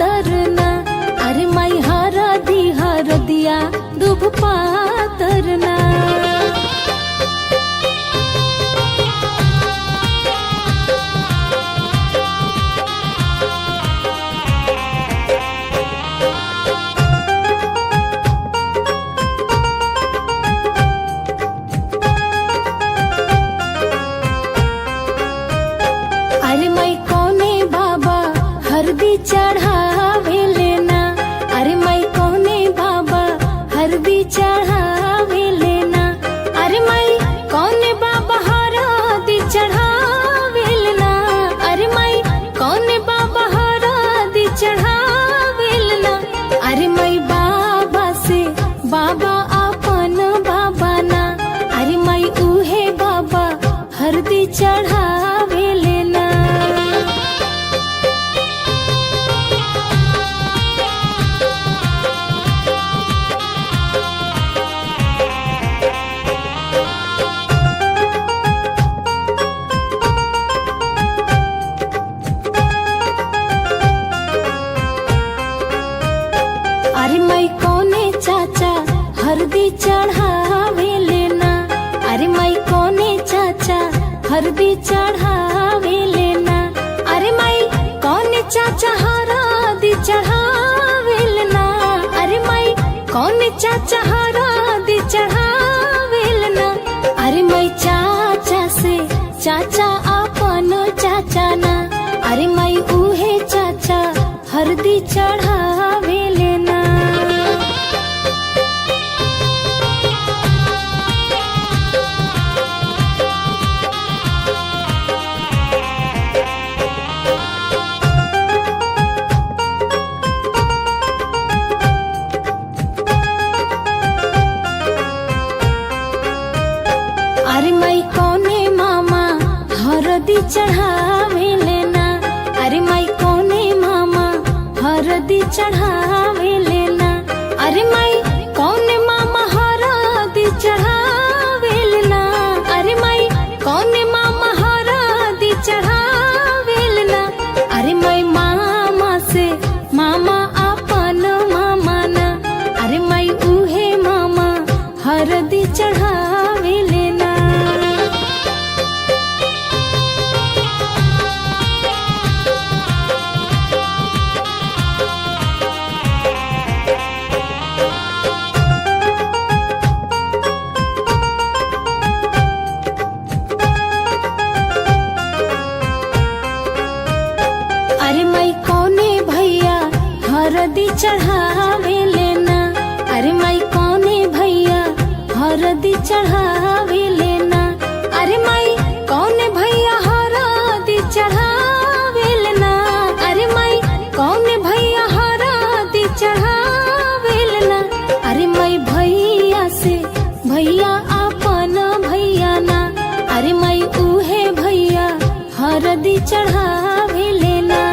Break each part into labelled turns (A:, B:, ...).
A: पातरना, अरे माई हरदिया दुभ पातरना। अरे माई कौने बाबा हरदी चढ़ावे लेना, अरे माई कौने बाबा हरदी चढ़ावे लेना, अरे माई कौने बाबा हरदी चढ़ावे लेना, अरे माई कौने बाबा हरदी चढ़ावे लेना। अरे माई बाबा से बाबा अपन बाबा ना, अरे माई उहे बाबा हरदी चढ़ावे लेना। अरे माई कौने चाचा हरदी चढ़ावे लेना, अरे माई कौने चाचा हरदी चढ़ावे लेना, अरे माई कौने चाचा हरदी चढ़ावे लेना, अरे माई कौने चाचा हरदी चढ़ावे लेना। अरे माई चाचा से चाचा अपन चाचा ना, अरे माई उहे चाचा हरदी चढ़ावे लेना। अरे माई कौने मामा हरदी चढ़ावे लेना, अरे माई कौने मामा हरदी चढ़ावे लेना, अरे माई कौने मामा हरदी चढ़ावे लेना, अरे माई कौने मामा हरदी चढ़ावे लेना। अरे माई मामा से मामा अपन मामा ना, अरे माई उहे मामा हरदी चढ़ावे लेना। अरे माई कौने भैया हरदी चढ़ावे लेना, अरे माई कौने भैया हरदी चढ़ावे लेना, अरे माई कौने भैया हरदी चढ़ावे लेना, अरे माई कौने भैया हरदी चढ़ावे लेना। अरे माई भैया से भैया अपन भैया ना, अरे माई उहे भैया हरदी चढ़ावे लेना।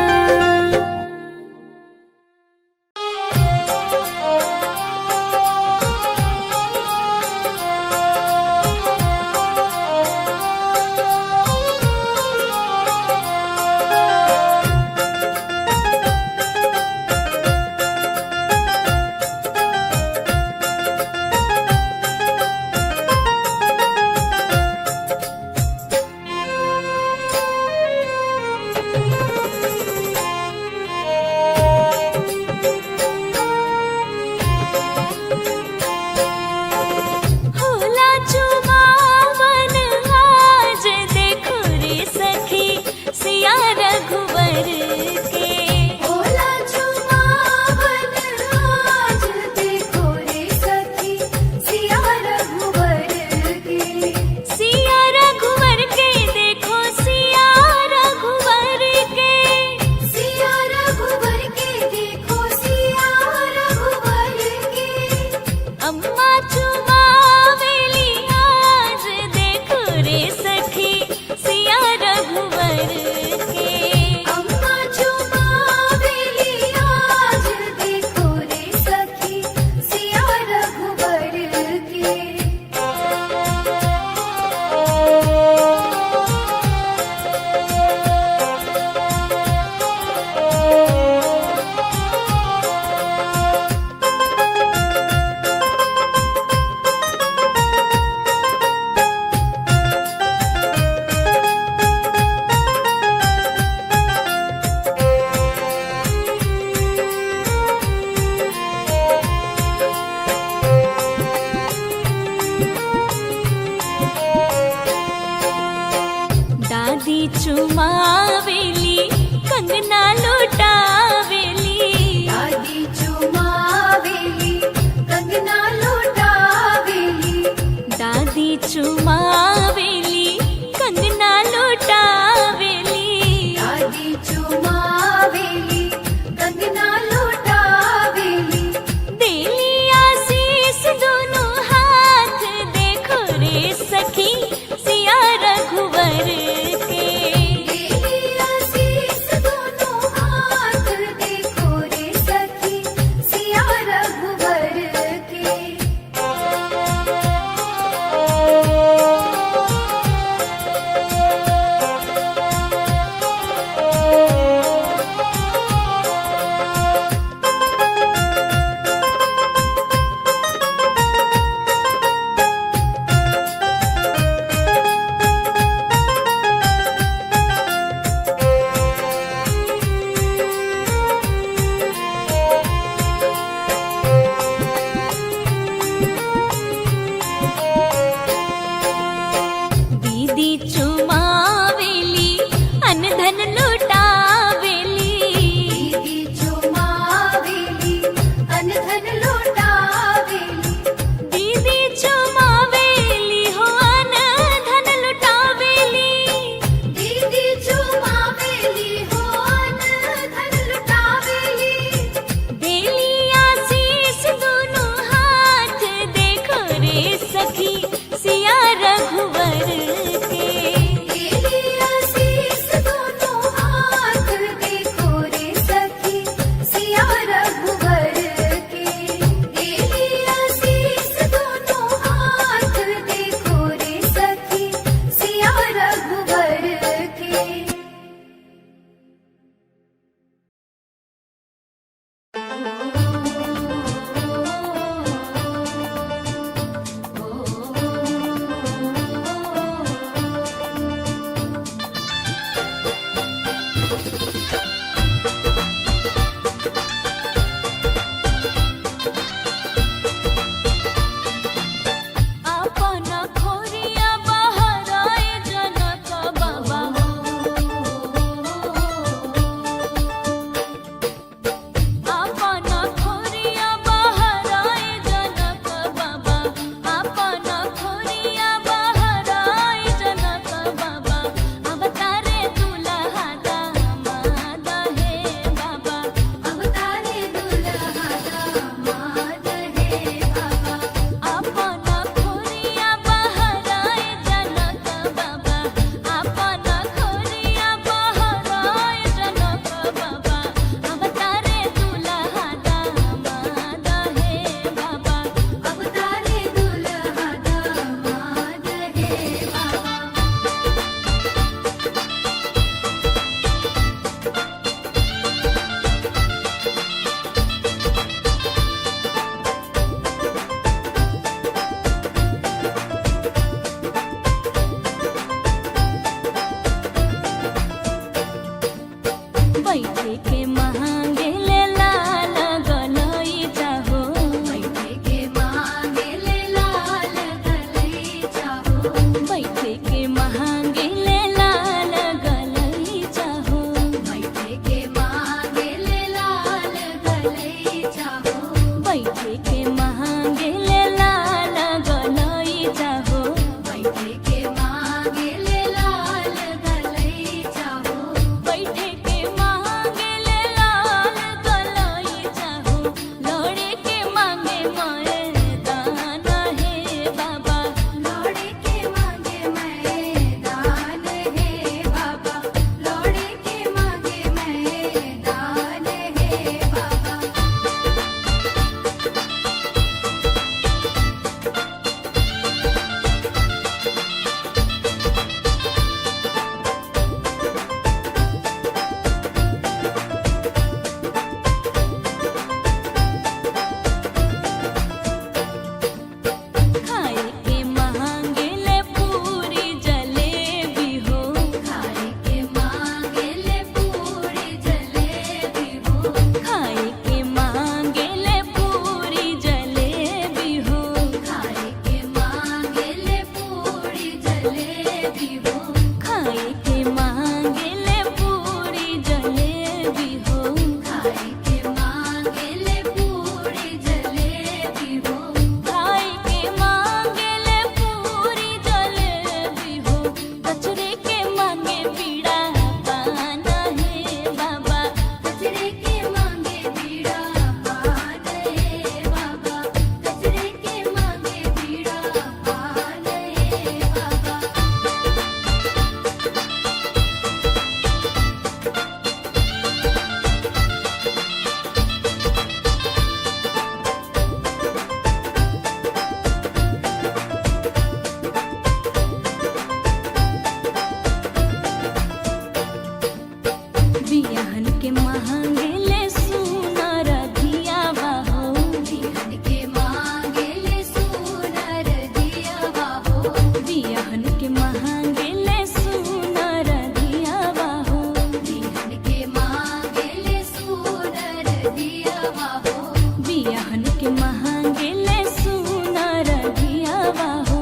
A: बियाहन के मांगेले सुनर धियावा हो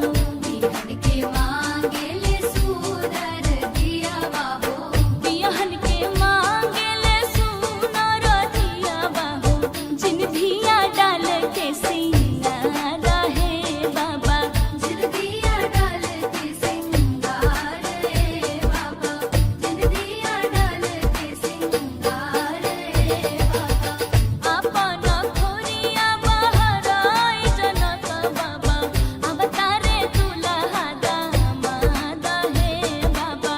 A: बियाहन के मांगेले सुनर धियावा हो जिन धिया डाल के सिंगार रहे बाबा अपन खोरिया बहराई जनक बाबा अवतारे दुल्हा दामाद हे बाबा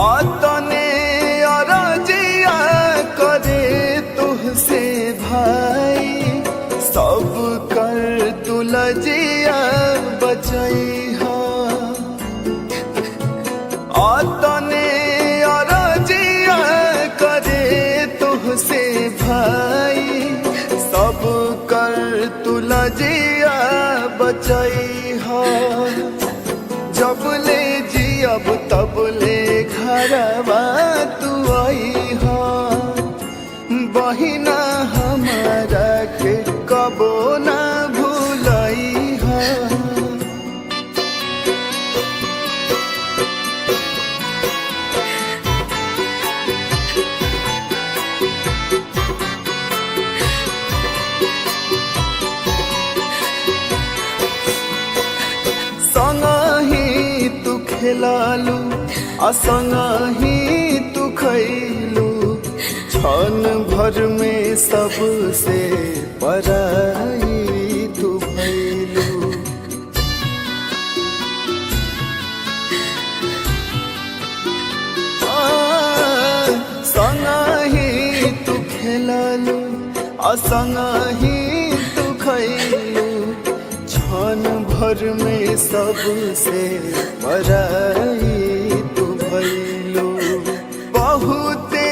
B: आतने अरजिया करे तुहसे भाई सब कर तुलजिया बचैहा आतने अरजिया करे तुहसे भाई सब कर तुलजिया बचैहा जब ले जियब तब ले घरवा तू आई हा बहिना हमारा के कबो ना भूलाई हा संगही तू खेलालू असंगही तू खैलू क्षण भर में सबसे पराई तू भैलू संगही तू खेलालू असंगही तू खैलू क्षण भर में सबसे पराई तू भैलू बहुते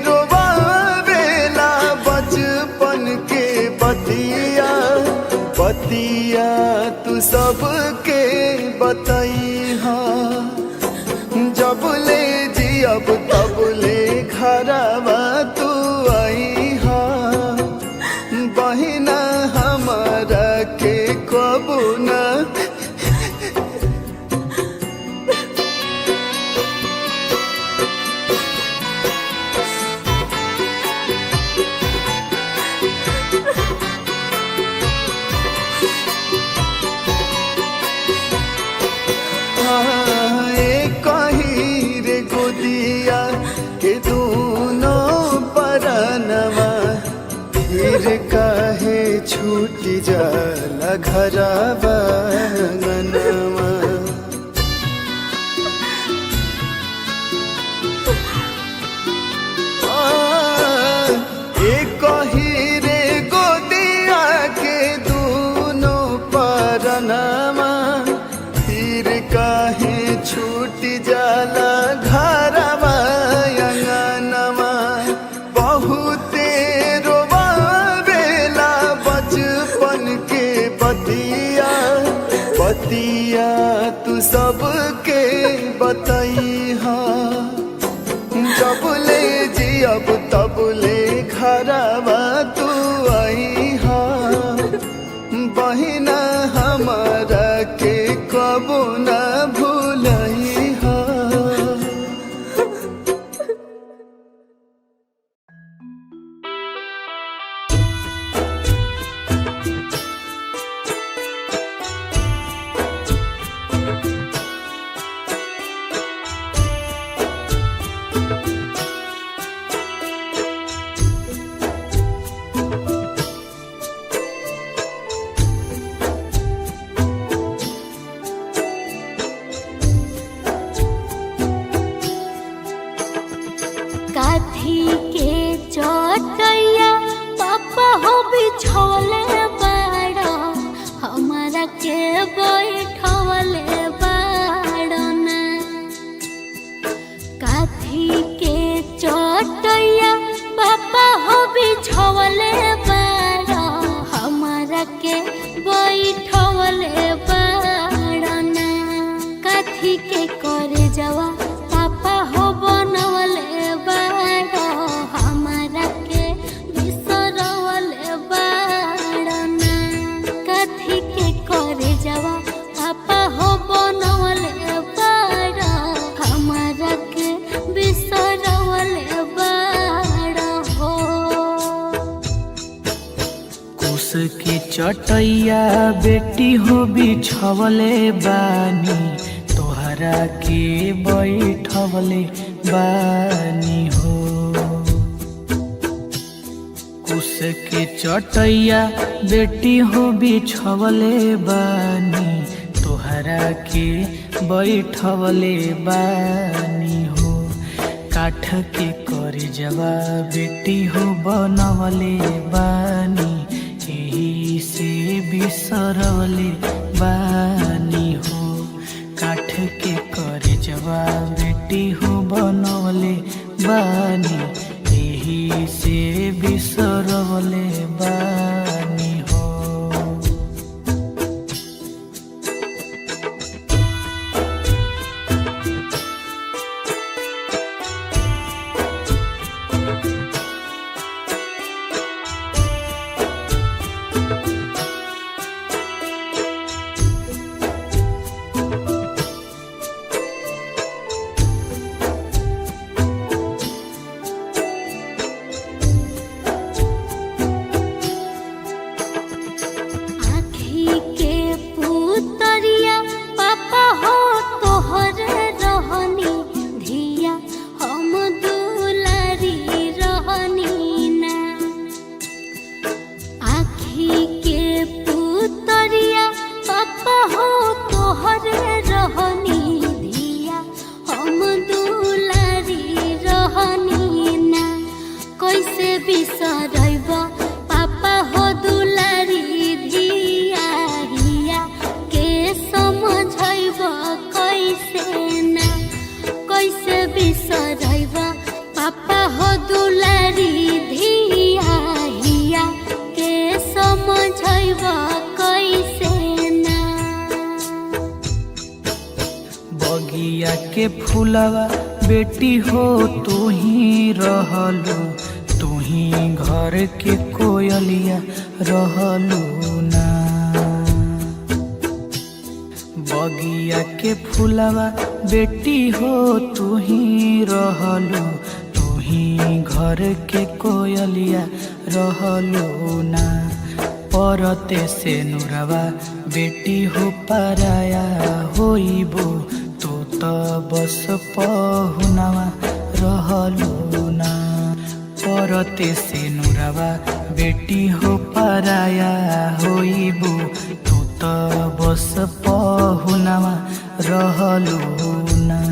B: रोवावेला बचपन के बतिया बतिया तू सबके बतैहा जब ले जियब तब ले घरवा तू आईहा बहिना हमारा के कबू ना कही रे गोदिया के दोनों परनवा फिर काहे छूट जाला घरवा अंगनवा कही रे गोदिया के दोनों परनवा फिर काहे छूट जाला घरवा अंगनवा बहुते रोवावेला बचपन के बतिया बतिया तू सबके बतैहा जब ले जियब तब ले घरवा तू आईहा बहिना हमारा के कबो ना भूलैहा
A: काथी के चटैया पापा हो बिछौले बाड़ा हमारा के बैठवले बाड़ना। काथी के चटैया पापा हो बिछौले बाड़ा हमारा के बैठवले बाड़ना। काथी के करे जवा पापा हो बनवले बाड़ा हमारा के बिसरवले बाड़ना। काथी के करे जवा पापा हो बनवले बाड़ा हमारा के बिसरवले बाड़ा हो।
C: कुश की चटैया बेटी हो बिछवले बानी तोहरा के बैठवले बानी हो। कुश के चटैया बेटी हो बिछवले बानी तोहरा के बैठवले बानी हो। काठ के कर जवा बेटी हो बनवले बानी यही से बिसरवले बानी हो। काठ के कर जवा बेटी हो बनवले बानी यही से बिसरवले बानी हो।
A: आँखी के पुतरिया पापा हो तोहरे रहनी धिया हम दुलारी रहनी ना। आँखी के पुतरिया पापा हो तोहरे रहनी धिया हम दुलारी रहनी ना। कैसे बिसरैब पापा हो दुलारी धिया हिया के समझैब कैसे ना। कैसे बिसरैब पापा हो दुलारी धिया हिया के समझैब कैसे ना।
C: बगिया के फूलवा बेटी हो तू ही रहलू तू ही घर के कोयलिया रहलू ना। बगिया के फूलवा बेटी हो तू ही रहलू तू ही घर के कोयलिया रहलू ना। परते से नुरवा बेटी हो पराया होइबो तू तो बस पहुनवा रहलू ना। परते से नुरवा बेटी हो पराया होइबो तू तो बस पहुनवा रहलू ना।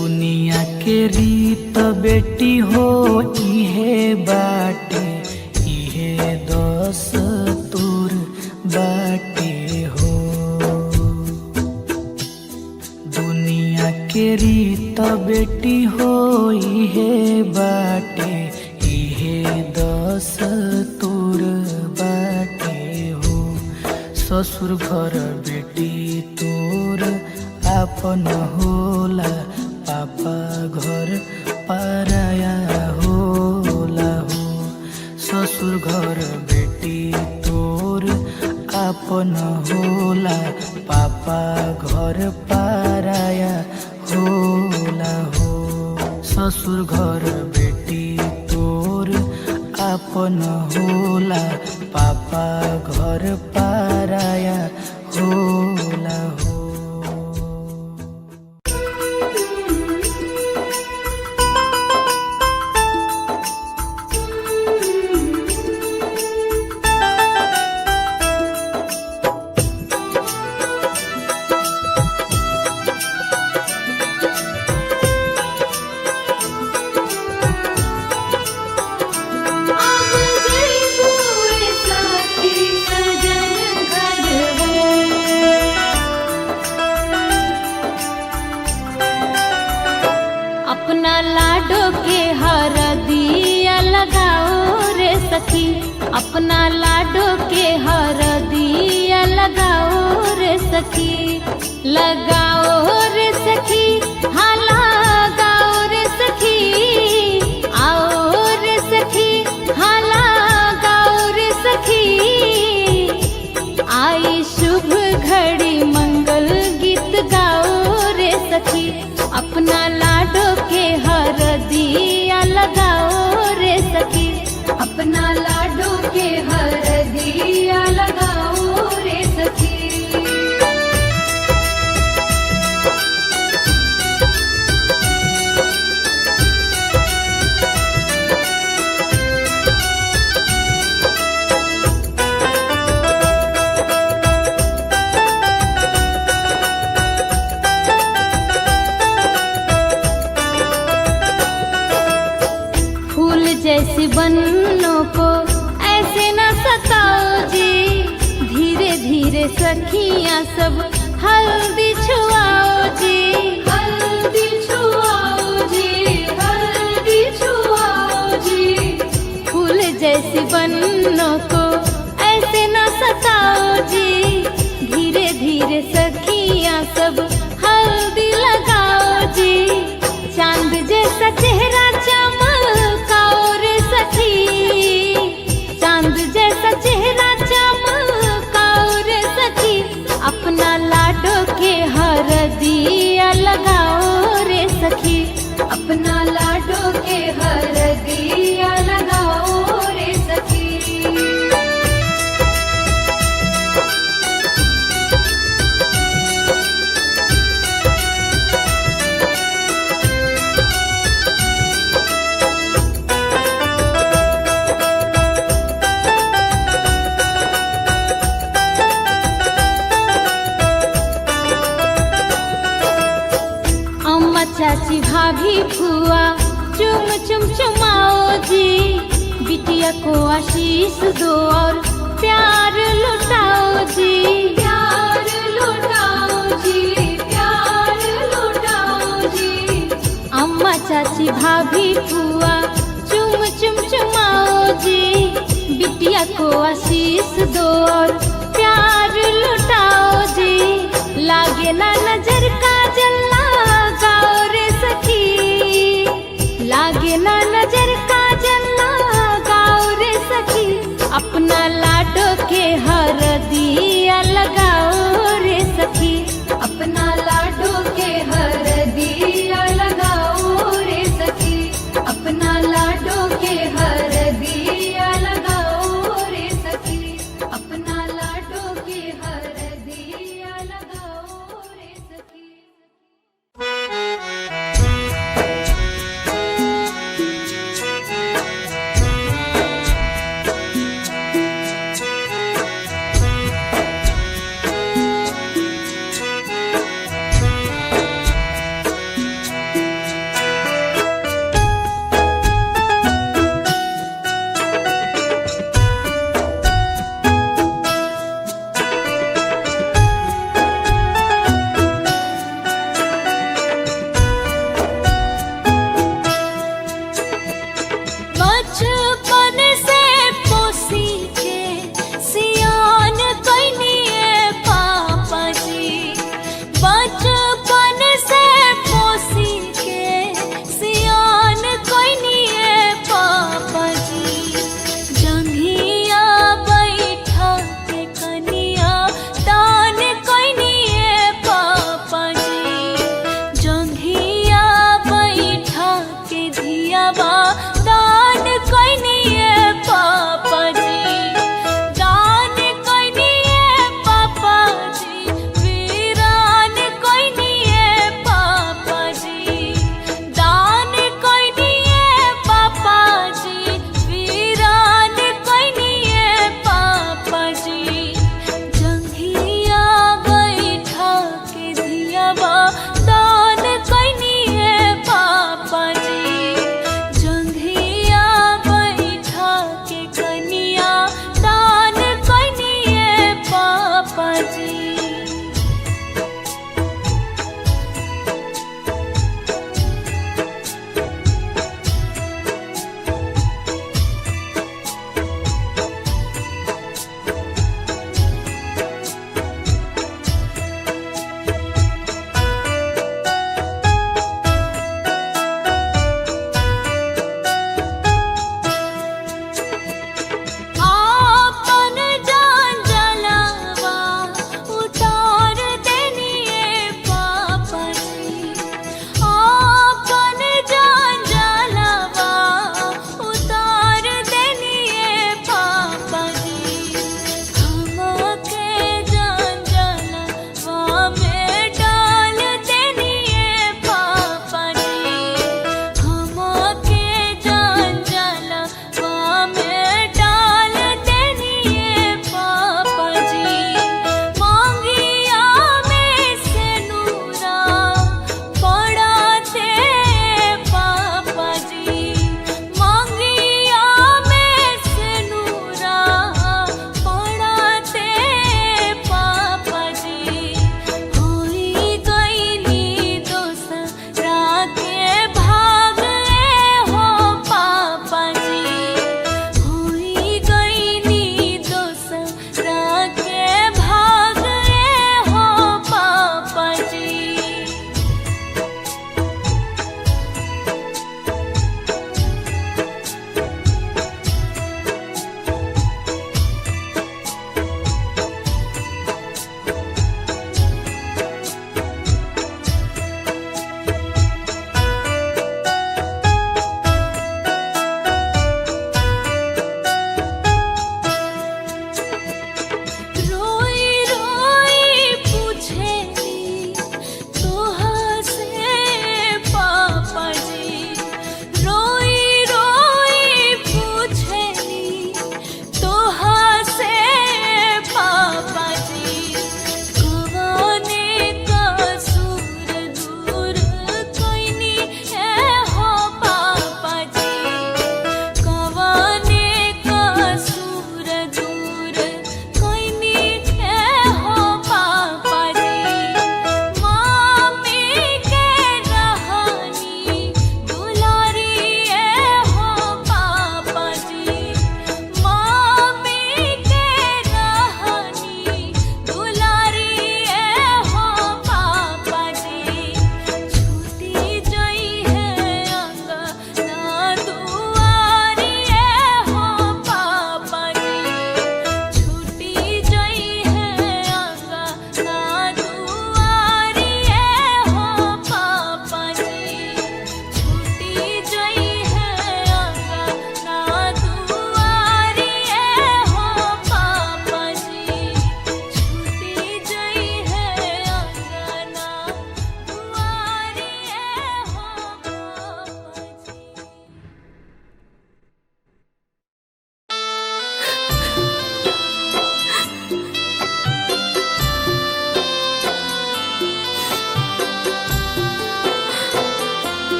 C: दुनिया के रीत बेटी हो इहे बाटे, इहे दस तोर बाटे हो। दुनिया के रीत बेटी हो इहे बाटे, इहे दस तोर बाटे हो। ससुर घर बेटी तोर आपन होला, पापा घर पराया होला हो। ससुर घर बेटी तोर आपन होला, पापा घर पराया होला हो। ससुर घर बेटी तोर आपन होला, पापा घर पराया होला हो।
A: अपना लाडो के हरदिया लगाओ रे सखी, अपना लाडो के हरदिया लगाओ रे सखी, लगाओ रे सखी, हाँ लगाओ रे सखी, आओ रे सखी, हाँ लगाओ रे सखी। आई शुभ घड़ी मंगल गीत गाओ रे सखी, अपना लाडो के हरदिया लगाओ रे सखी, अपना लाडो के हरदिया लगाओ रे सखी। जैसी बन्नों को ऐसे न सताओ जी, धीरे धीरे सखियां सब हल्दी छुआओ जी, हल्दी छुआओ जी, हल्दी छुआओ जी। फूल जैसी बन्नों को ऐसे न सताओ जी, धीरे धीरे सखियां सब हल्दी लगाओ जी। चांद जैसा चेहरा चमकाओ रे सखी, चांद जैसा चेहरा चमकाओ रे सखी, अपना लाडो के हरदिया लगाओ रे सखी, अपना लाडो के हरदिया लगाओ रे सखी। चाची भाभी फुआ चुम चुम चुमाओ जी, बिटिया को आशीष दो और प्यार लुटाओ जी, प्यार लुटाओ जी, प्यार लुटाओ जी। अम्मा चाची भाभी फुआ चुम चुम चुमाओ जी, बिटिया को आशीष दो और प्यार लुटाओ जी। लागे ना नजर का जल्ला गाओ रे सखी, लागे ना नजर का जल्ला गाओ रे सखी, अपना लाडो के हरदिया लगाओ रे सखी, अपना लाडो के हरदिया लगाओ रे सखी, अपना लाडो के हरदिया लगाओ रे सखी, अपना लाडो के हरदिया लगाओ रे सखी।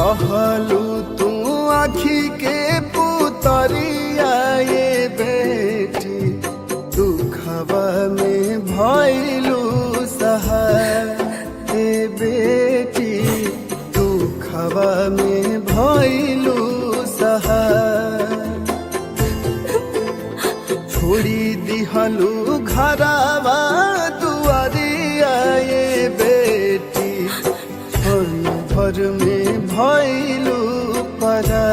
B: रहलू तू आखी के पुतरिया ये बेटी दुखवा में भइलू सहाय ए बेटी दुखवा में भइलू सहाय छोड़ी दिहलू घरवा दुआरिया ये बेटी भर में भइलू परा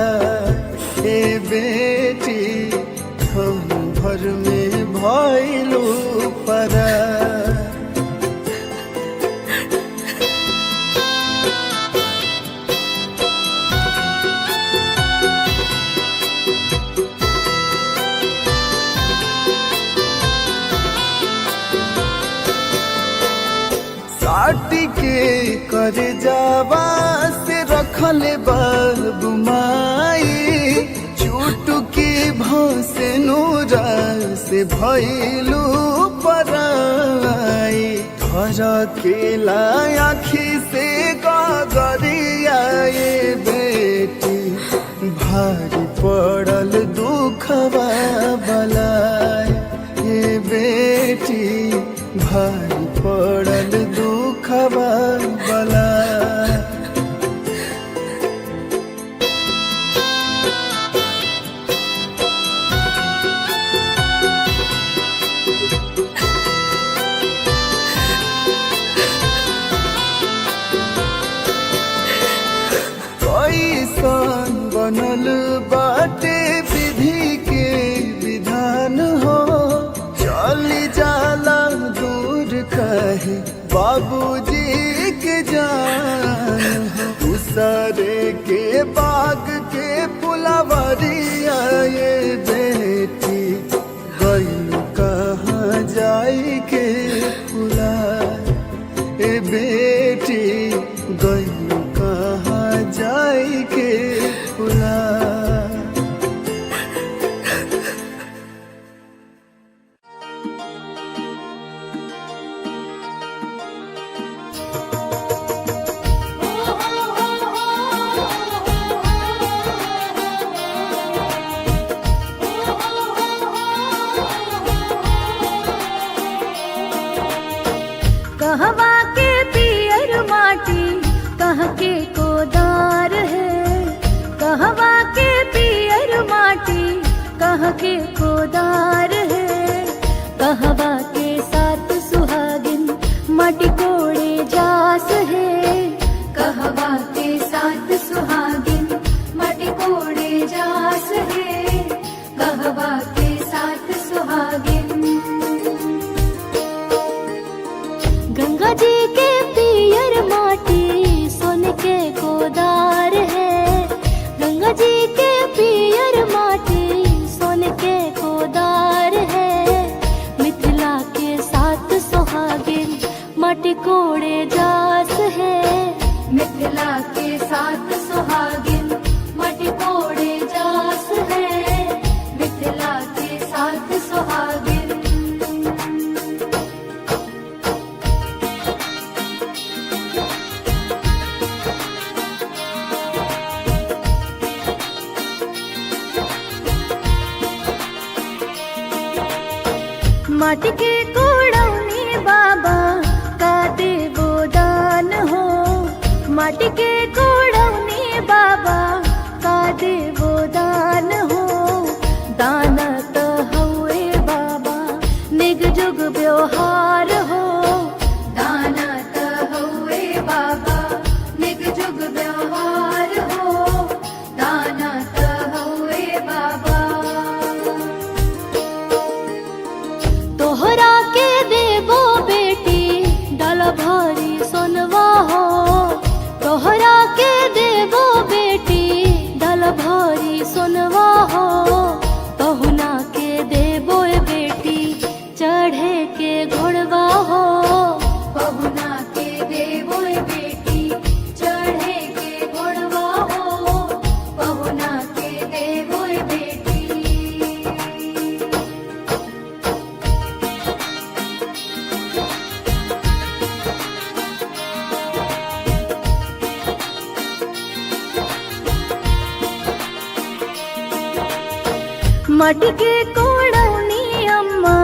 B: ए बेटी भर में भइलू परा साटी के कर जावा से रखले बाबू माई चुटकी भसे नूरा से भइलू पराई धर के आखी से गगरिया ये बेटी भारी पड़ल दुखवा बलाई ये बेटी भारी पड़ल दुखवा बला कैसन बनल बाटे विधि के विधान हो चली जाला दूर कहे बाबूजी के जान दूसरे के बाग के फुलवरिया ये बेटी गइलू कहाँ जाई के फुला ए बेटी गइलू कहाँ जाई के फुला
A: कहवा के पियर माटी कह के कोदार है कहवा के पियर माटी कह के कोदार है कहवा के साथ सुहागिन माटी कोड़े जास है कहवा के साथ सुहागिन माटी कोड़े जास है कहवा के साथ सुहागिन गंगा जी के पियर माटी सोन के कोदार है गंगा जी के पियर माटी सोन के कोदार है मिथिला के साथ सुहागिन माटी कोड़े जास है मिथिला के साथ सुहागिन माटी कोड़े जास है मिथिला के साथ सुहागिन माटी के कोड़ौनी बाबा का देवो दान हो माटी के कोड़ौनी बाबा का देवो दान हो दाना तो हुए बाबा निग जुग व्यवहार हो दाना तो हुए बाबा निग जुग व्यवहार हो दाना तो हुए बाबा तोहरा के देवो बेटी डाला भारी सोनवा हो तोहरा माटी के कोड़ौनी अम्मा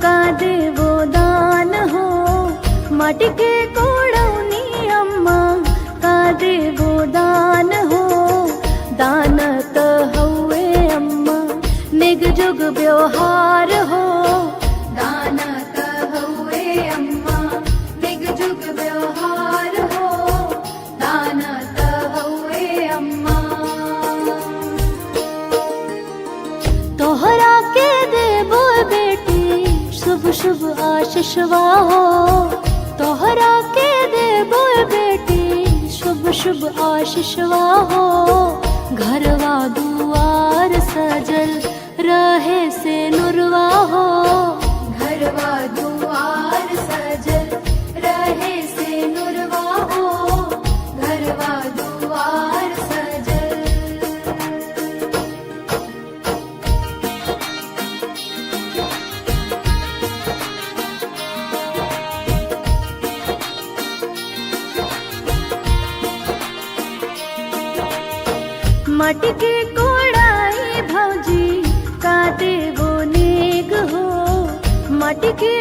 A: का देवो दान हो, माटी के कोड़ौनी अम्मा का देवो दान हो। दान त हउए अम्मा निग जुग व्यवहार हो, दान त हउए अम्मा निग जुग व्यवहार हो, दान त हउए अम्मा। तोहरा के देबो बेटी शुभ शुभ आशीषवा हो, तोहरा के देबो बेटी शुभ शुभ आशीषवा हो। घरवा दुआर सजल रहे से नुरवा हो, घरवा दुआर सजल रहे से नुरवा हो, घरवा दुआर सजल। माटी के कोड़ाई भौजी का देवो नेग हो, माटी के